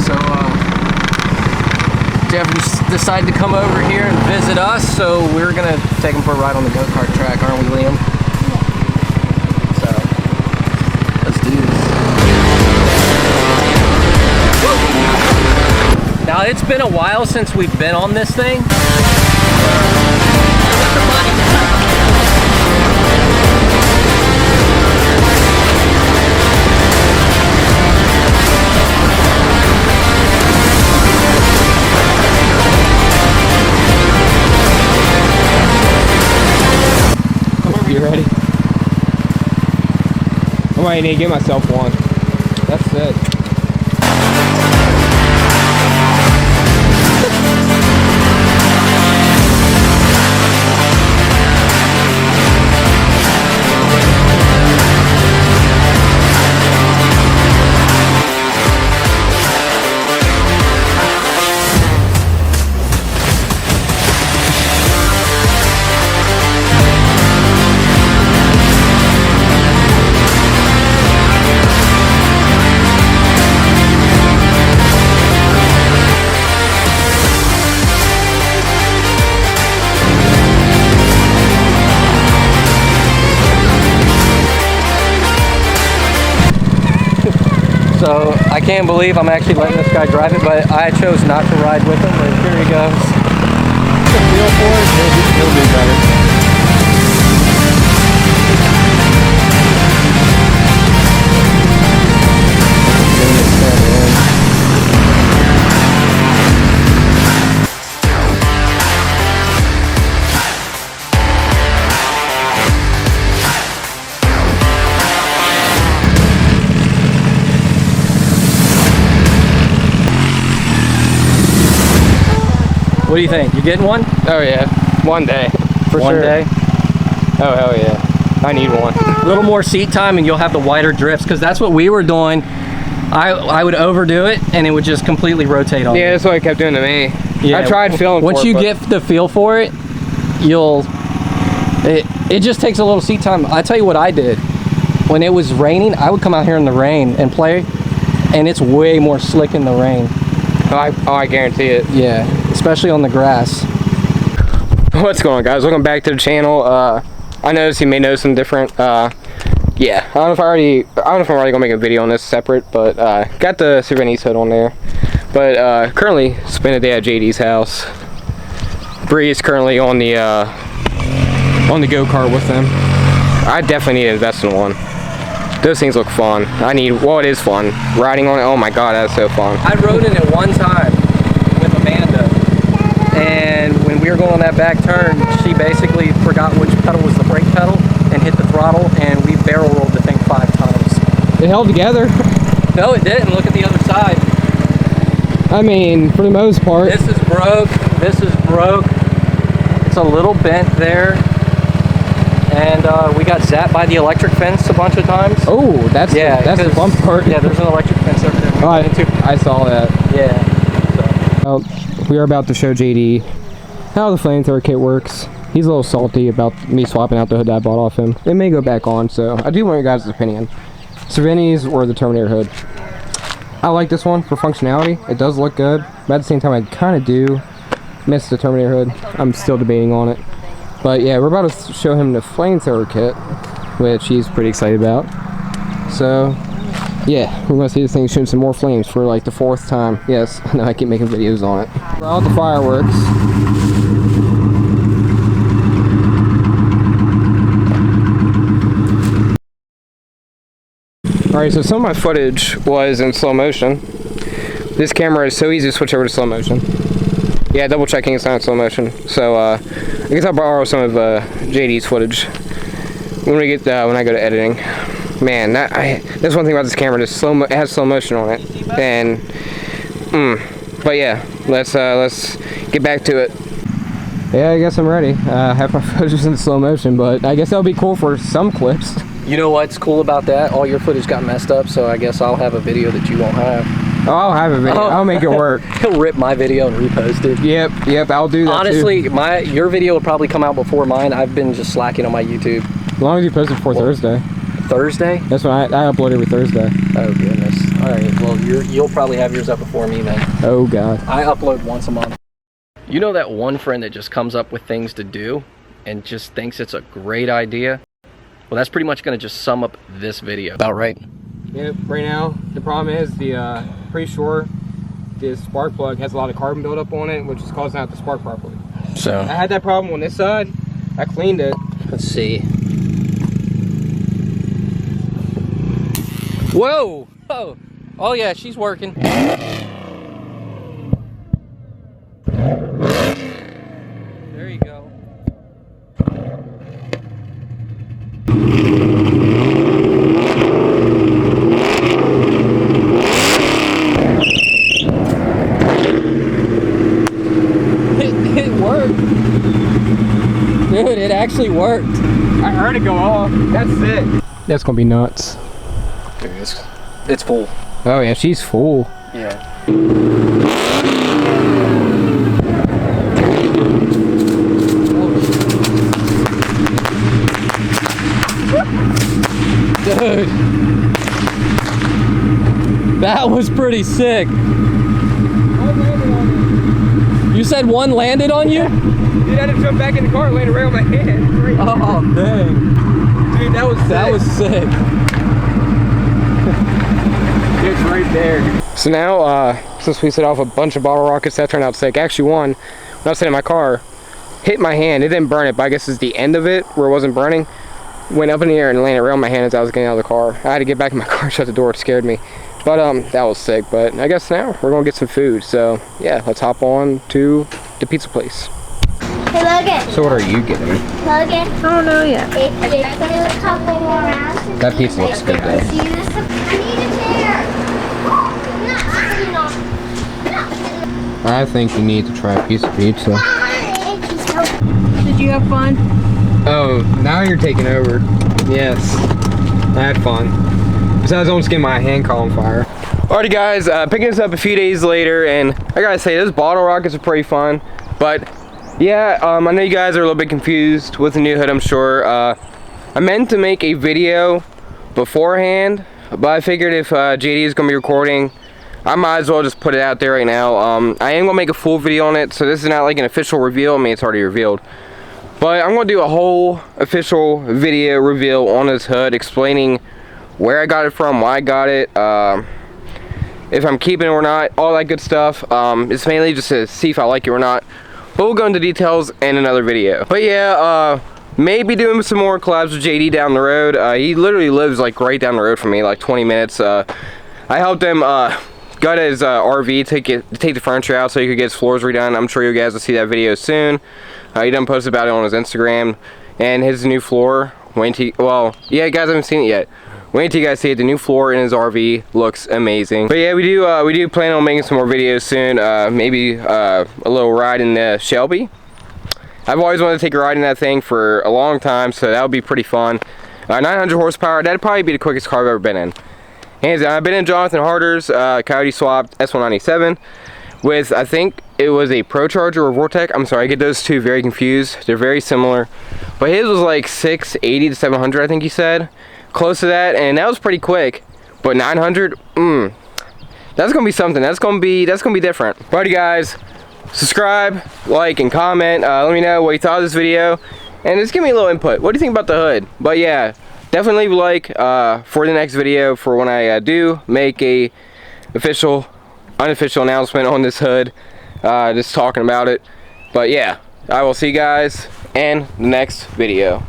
So Jeff decided to come over here and visit us, so we're gonna take him for a ride on the go-kart track, aren't we, Liam? So let's do this. Now it's been a while since we've been on this thing. You ready? I might need to get myself one. That's it. So I can't believe I'm actually letting this guy drive it, but I chose not to ride with him, but here he goes. The feel for it, he'll do better. What do you think? You getting one? Oh yeah, one day. For one sure. day? Oh hell yeah, I need one. A little more seat time and you'll have the wider drifts, because that's what we were doing. I would overdo it and it would just completely rotate on Yeah, me. that's what it kept doing to me. Yeah. I tried feeling Once for it, you get the feel for it, it just takes a little seat time. I tell you what I did. When it was raining, I would come out here in the rain and play, and it's way more slick in the rain. I guarantee it. Yeah, especially on the grass. What's going on, guys? Welcome back to the channel. I noticed you may notice some different. Yeah, I don't know if I'm already gonna make a video on this separate, but got the Super NES hood on there. But currently spending the day at JD's house. Bree is currently on the go-kart with them. I definitely need to invest in one. Those things look fun. Well, it is fun. Riding on it, oh my god, that's so fun. I rode in it one time with Amanda, and when we were going on that back turn, she basically forgot which pedal was the brake pedal and hit the throttle, and we barrel rolled the thing 5 times. It held together. No, it didn't. Look at the other side. I mean, for the most part. This is broke. This is broke. It's a little bent there. And we got zapped by the electric fence a bunch of times. Oh, that's the fun part. Yeah, there's an electric fence over there. Oh, I saw that. Yeah. So. We are about to show JD how the flamethrower kit works. He's a little salty about me swapping out the hood that I bought off him. It may go back on, so I do want your guys' opinion. Savini's or the Terminator hood. I like this one for functionality. It does look good, but at the same time I kind of do miss the Terminator hood. I'm still debating on it. But yeah, we're about to show him the flamethrower kit, which he's pretty excited about. So yeah, we're gonna see this thing shooting some more flames for like the 4th time. Yes, I know I keep making videos on it. We're out the fireworks. Alright, so some of my footage was in slow motion. This camera is so easy to switch over to slow motion. Yeah, double checking it's not in slow motion. So I guess I'll borrow some of JD's footage when I go to editing. Man, that's one thing about this camera. It has slow motion on it, and but yeah, let's get back to it. Yeah, I guess I'm ready. I have my footage in slow motion, but I guess that'll be cool for some clips. You know what's cool about that? All your footage got messed up, so I guess I'll have a video that you won't have. Oh, I'll have a video. I'll make it work. He'll rip my video and repost it. Yep, I'll do that. Honestly, too. Your video will probably come out before mine. I've been just slacking on my YouTube. As long as you post it before Thursday. Thursday? That's when I upload every Thursday. Oh goodness. Alright, well, you'll probably have yours up before me then. Oh god. I upload once a month. You know that one friend that just comes up with things to do and just thinks it's a great idea? Well, that's pretty much going to just sum up this video. About right. Yeah, right now, the problem is pretty sure this spark plug has a lot of carbon buildup on it, which is causing it to spark properly. So, I had that problem on this side. I cleaned it. let's see. Whoa! Oh, oh yeah, she's working. There you go. It worked. Dude, it actually worked. I heard it go off. That's sick. That's gonna be nuts. Dude, it's full. Oh yeah, she's full. Yeah. Dude, that was pretty sick. You said one landed on you? Dude, I had to jump back in the car and land around my hand. Oh dang. Dude, that was sick. It's right there. So now, since we set off a bunch of bottle rockets, that turned out sick. Actually, one, when I was sitting in my car, hit my hand. It didn't burn it, but I guess it's the end of it where it wasn't burning. Went up in the air and landed around my hand as I was getting out of the car. I had to get back in my car, shut the door. It scared me. But that was sick. But I guess now we're gonna get some food. So yeah, let's hop on to the pizza place. Hey, Logan. So what are you getting? Logan. I don't know yet. It's a couple more rounds. That pizza looks good though. I need a chair. I think you need to try a piece of pizza. Did you have fun? Oh, now you're taking over. Yes, I had fun. Besides, almost getting my hand caught on fire. Alrighty guys, picking this up a few days later, and I gotta say, those bottle rockets are pretty fun. But yeah, I know you guys are a little bit confused with the new hood, I'm sure. I meant to make a video beforehand, but I figured if JD is gonna be recording, I might as well just put it out there right now. I am gonna make a full video on it, so this is not like an official reveal. I mean, it's already revealed. But I'm gonna do a whole official video reveal on this hood, explaining where I got it from, why I got it, if I'm keeping it or not, all that good stuff. It's mainly just to see if I like it or not. But we'll go into details in another video. But yeah, maybe doing some more collabs with JD down the road. He literally lives like right down the road from me, like 20 minutes. I helped him gut his RV, take the furniture out so he could get his floors redone. I'm sure you guys will see that video soon. He done posted about it on his Instagram, and his new floor. Well, yeah, you guys haven't seen it yet. Wait till you guys see it. The new floor in his RV looks amazing. But yeah, we do plan on making some more videos soon. Maybe a little ride in the Shelby. I've always wanted to take a ride in that thing for a long time, so that would be pretty fun. 900 horsepower. That'd probably be the quickest car I've ever been in. Hands down. I've been in Jonathan Harder's Coyote swapped S197 with, I think it was a Pro Charger or Vortec. I'm sorry, I get those two very confused. They're very similar, but his was like 680 to 700, I think he said, close to that, and that was pretty quick. But 900, that's gonna be something. That's gonna be different. Alrighty guys, subscribe, like, and comment. Let me know what you thought of this video, and just give me a little input. What do you think about the hood? But yeah, definitely leave a like for the next video, for when I do make a unofficial announcement on this hood, just talking about it. But yeah, I will see you guys in the next video.